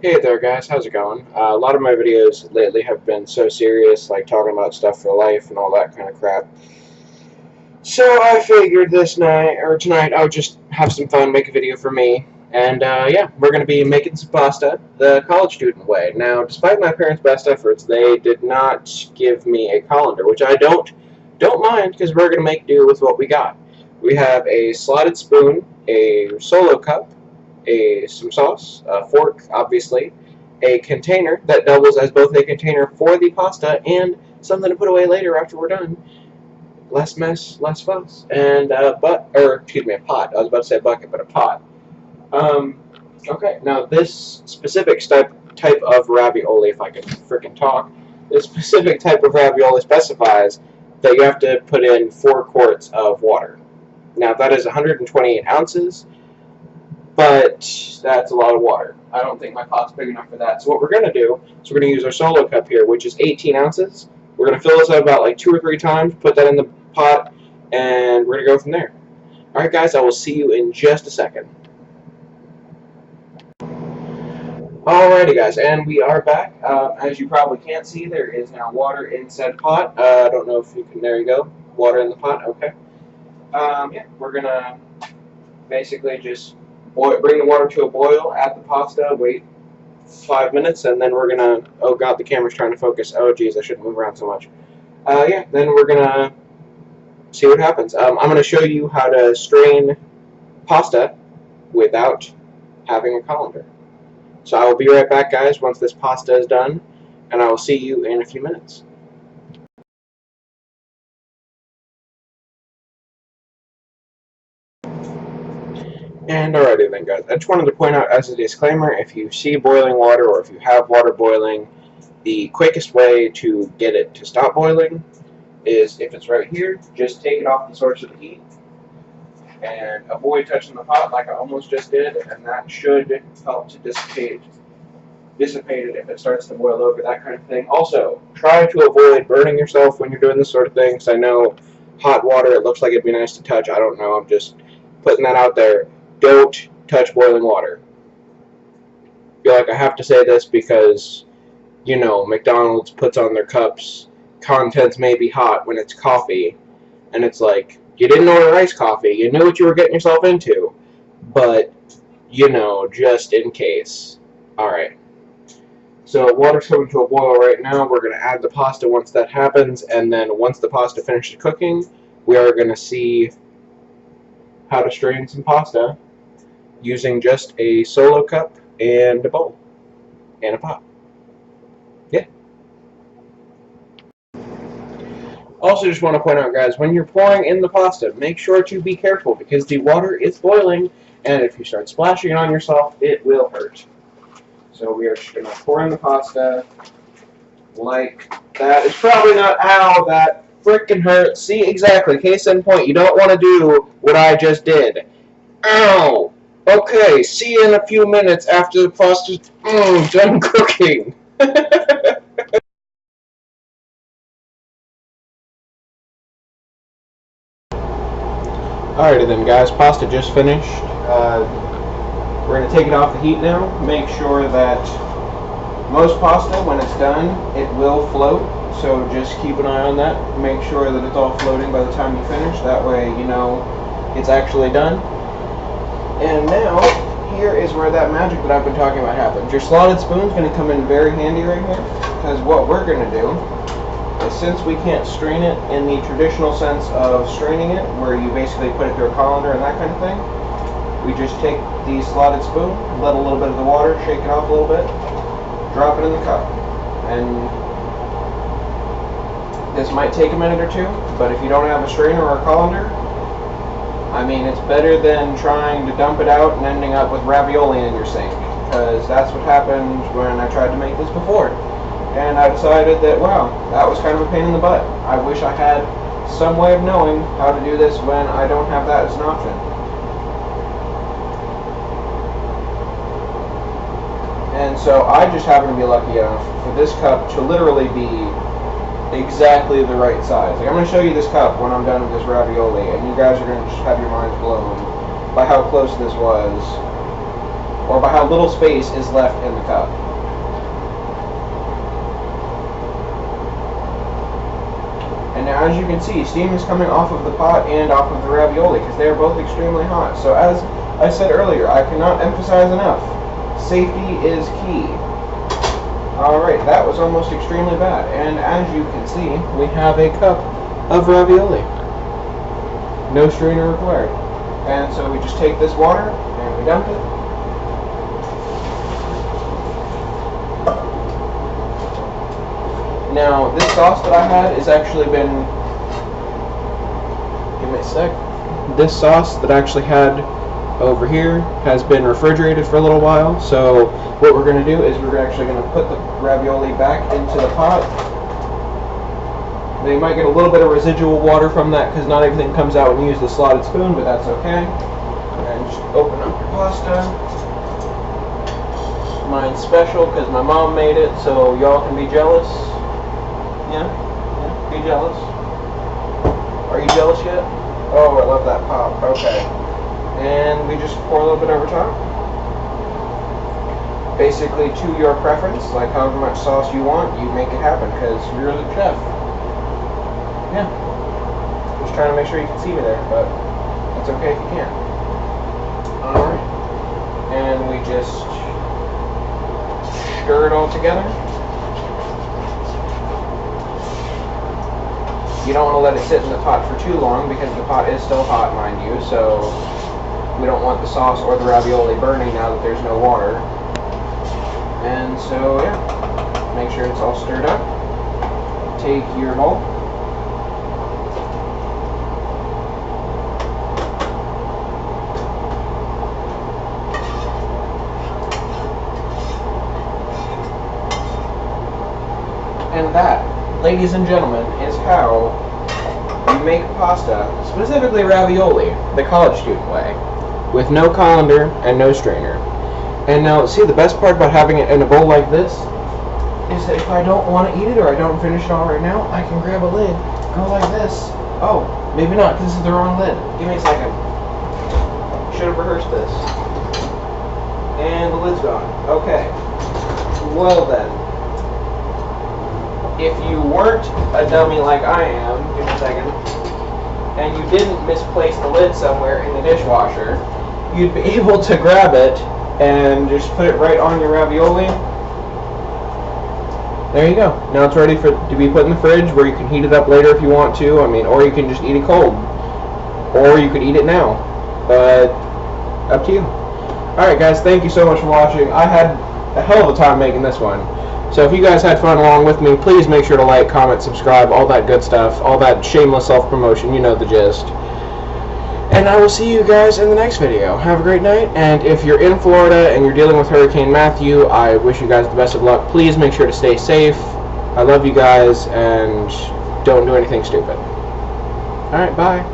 Hey there guys, how's it going? A lot of my videos lately have been so serious, like talking about stuff for life and all that kind of crap. So I figured this night, or tonight, I would just have some fun, make a video for me. And yeah, we're going to be making some pasta the college student way. Now, despite my parents' best efforts, they did not give me a colander, which I don't mind, because we're going to make do with what we got. We have a slotted spoon, a solo cup, some sauce, a fork, obviously, a container that doubles as both a container for the pasta and something to put away later after we're done. Less mess, less fuss, and a pot. I was about to say a bucket, but a pot. Okay, now this specific type of ravioli, if I can frickin' talk, this specific type of ravioli specifies that you have to put in 4 quarts of water. Now that is 128 ounces. But that's a lot of water. I don't think my pot's big enough for that. So what we're going to do is we're going to use our solo cup here, which is 18 ounces. We're going to fill this up about like 2 or 3 times, put that in the pot, and we're going to go from there. Alright guys, I will see you in just a second. Alrighty guys, and we are back. As you probably can't see, there is now water in said pot. I don't know if you can, there you go. Water in the pot, okay. Yeah, we're going to basically just bring the water to a boil, add the pasta, wait 5 minutes, and then we're gonna, oh god, the camera's trying to focus. Oh geez, I shouldn't move around so much. Yeah, then we're gonna see what happens. I'm gonna show you how to strain pasta without having a colander. So I will be right back, guys, once this pasta is done, and I will see you in a few minutes. And alrighty then guys, I just wanted to point out as a disclaimer, if you see boiling water or if you have water boiling, the quickest way to get it to stop boiling is, if it's right here, just take it off the source of the heat and avoid touching the pot like I almost just did, and that should help to dissipate it if it starts to boil over, that kind of thing. Also, try to avoid burning yourself when you're doing this sort of thing, because I know hot water, it looks like it'd be nice to touch. I don't know, I'm just putting that out there. Don't touch boiling water. I feel like I have to say this because, you know, McDonald's puts on their cups, contents may be hot when it's coffee, and it's like, you didn't order iced coffee, you knew what you were getting yourself into, but, you know, just in case. Alright. So water's coming to a boil right now. We're going to add the pasta once that happens, and then once the pasta finishes cooking, we are going to see how to strain some pasta using just a solo cup and a bowl and a pot. Yeah. Also, just want to point out, guys, when you're pouring in the pasta, make sure to be careful because the water is boiling, and if you start splashing it on yourself, it will hurt. So we are just going to pour in the pasta like that. It's probably not how that frickin' hurts. See, exactly. Case in point, you don't want to do what I just did. Ow! Okay, see you in a few minutes after the pasta's done cooking. Alrighty then, guys, pasta just finished. We're going to take it off the heat now. Make sure that most pasta, when it's done, it will float. So just keep an eye on that. Make sure that it's all floating by the time you finish. That way, you know, it's actually done. And now, here is where that magic that I've been talking about happens. Your slotted spoon is going to come in very handy right here, because what we're going to do is, since we can't strain it in the traditional sense of straining it, where you basically put it through a colander and that kind of thing, we just take the slotted spoon, let a little bit of the water, shake it off a little bit, drop it in the cup. And this might take a minute or two, but if you don't have a strainer or a colander, I mean, it's better than trying to dump it out and ending up with ravioli in your sink, because that's what happened when I tried to make this before. And I decided that, wow, that was kind of a pain in the butt. I wish I had some way of knowing how to do this when I don't have that as an option. And so I just happen to be lucky enough for this cup to literally be exactly the right size. Like, I'm going to show you this cup when I'm done with this ravioli, and you guys are going to just have your minds blown by how close this was or by how little space is left in the cup. And now, as you can see, steam is coming off of the pot and off of the ravioli because they are both extremely hot. So as I said earlier, I cannot emphasize enough, safety is key. Alright, that was almost extremely bad. And as you can see, we have a cup of ravioli. No strainer required. And so we just take this water and we dump it. Now, this sauce that I had has actually been... Give me a sec. This sauce that I actually had over here has been refrigerated for a little while. So what we're going to do is we're actually going to put the ravioli back into the pot. Now, you might get a little bit of residual water from that because not everything comes out when you use the slotted spoon, but that's okay. And just open up your pasta. Mine's special because my mom made it, so y'all can be jealous. Yeah, be jealous. Are you jealous yet? Oh, I love that pop. Okay. And we just pour a little bit over top. Basically, to your preference, like however much sauce you want, you make it happen because you're the chef. Yeah. Just trying to make sure you can see me there, but it's okay if you can't. Alright. And we just stir it all together. You don't want to let it sit in the pot for too long because the pot is still hot, mind you, so we don't want the sauce or the ravioli burning now that there's no water. And so, yeah, make sure it's all stirred up. Take your bowl. And that, ladies and gentlemen, is how you make pasta, specifically ravioli, the college student way, with no colander and no strainer. And now, see, the best part about having it in a bowl like this is that if I don't want to eat it or I don't finish it all right now, I can grab a lid, go like this. Oh, maybe not, because this is the wrong lid. Give me a second. Should have rehearsed this. And the lid's gone. Okay. Well then. If you weren't a dummy like I am, give me a second, and you didn't misplace the lid somewhere in the dishwasher, you'd be able to grab it and just put it right on your ravioli. There you go. Now it's ready to be put in the fridge where you can heat it up later if you want to. I mean, or you can just eat it cold. Or you could eat it now. But, up to you. Alright guys, thank you so much for watching. I had a hell of a time making this one. So if you guys had fun along with me, please make sure to like, comment, subscribe, all that good stuff, all that shameless self-promotion, you know the gist. And I will see you guys in the next video. Have a great night, and if you're in Florida and you're dealing with Hurricane Matthew, I wish you guys the best of luck. Please make sure to stay safe. I love you guys, and don't do anything stupid. Alright, bye.